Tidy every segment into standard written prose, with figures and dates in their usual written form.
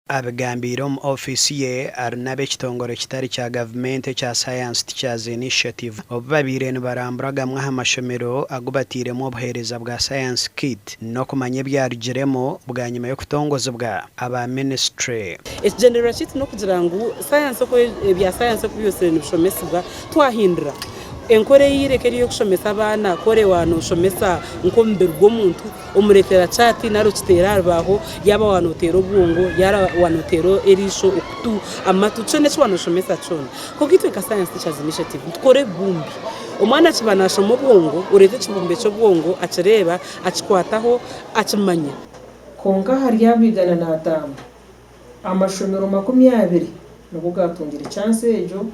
abagambira mu ofisi ye arinabe kitongoro kitari cya government cya Sayansi Teachers Initiative obabire nibaramburaga mwa amashomero agubatiremo obuhereza bwa Science Kit no kumanya byarugiremo bwa nyuma yo kutongoza bwa aba ministry ekigendera kitu no kugira ngo science ko bya science ko byose nibishomesibwa twahindura enkore yirekeri yo kushomesa abana kore wano shomesa nko mbergo muntu umurekera chati naro kitera baho yaba wanotero bwongo yara wanotero erisho okutu amatu cone cyo wanoshomesa cone ko kitwe ka Science Teachers Initiative tukore bumbi umwana kibanasho mu bwongo urete kibumbe cyo bwongo acereba acikwataho acimanya konka hari yabigana n'atamu amashomero 20 no kugatungira chance ejo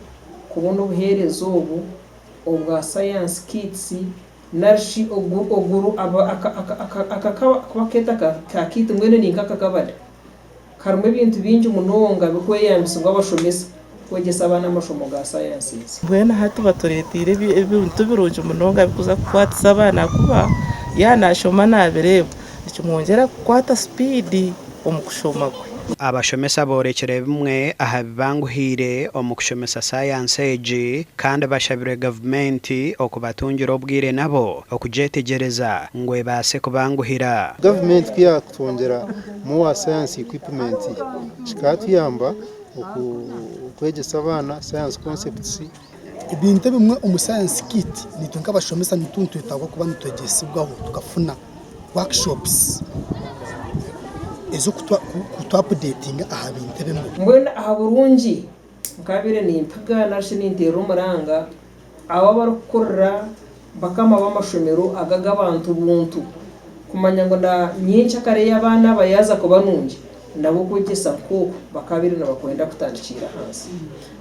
kubona ubuherezo ubu obwa Science Kits narshi oguru akaketa ka kit mwene ninkaka kabada karume bintu binji munonga bikweyamisa ngabashomesa kwegesa abana amashomo ga science bwena hatu batoretire ibintu biroje munonga bikuza kwatsa abana kuba yanashoma nabireba ikimwongera kwata speed omukushoma kwe abashomesa borekere bimwe ahabibanguhire omukushomesa Science Age kandi bashabire government okubatungira obwire nabo okujetegereza ngwe base kubanguhira government kya kutongera mu science equipment kikatuyamba okwegesa abana science concepts ibintu bimwe omu Science Kit nitunka abashomesa nituntu etagwa kuba nitwegesibwaho tukafuna workshops ezo kutwa updating aha bintu bimwe mbona aha burungi mukabire ni mpaga nashi n'intero muranga aba barukorra bakama b'amashomero agaga abantu buntu kumanya ngo na nyinshi kare y'abana bayaza ko banungi nabo kwegesa ko bakabire nabakwenda kutandikira hasi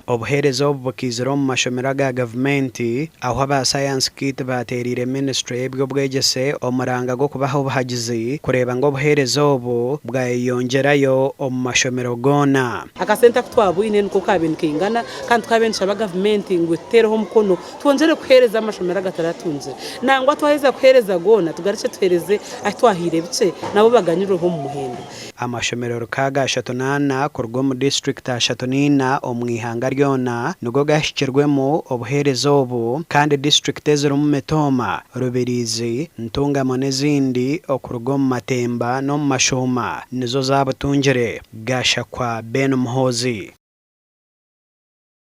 obuherezo bukiziro mu mashomero ga government aho aba Science Kit baterire ministry bwo bwegese omuranga go kubaho obuhagizi kureba ngo obuherezo obu bwayongerayo omu mashomero gona akasenta kutwabwine nko kabintu kingana kandi twabenisha aba government ngo tereho mukono twongere kuhereza amashomero gataratunze nangwa twaheza kuhereza gona tugarice tuhereze atwahire bice nabo baganyiriho mu muhendo amashomero rukaga 38 kurwo mu district 39 omwihanga ryona nugo gashikirwemo obuherezo obu kandi district ezero mu MITOOMA Rubirizi Ntungamo n'ezindi okurwo mu Matemba no mu Mashoma nizo zabutungire gasha kwa Ben Muhozi.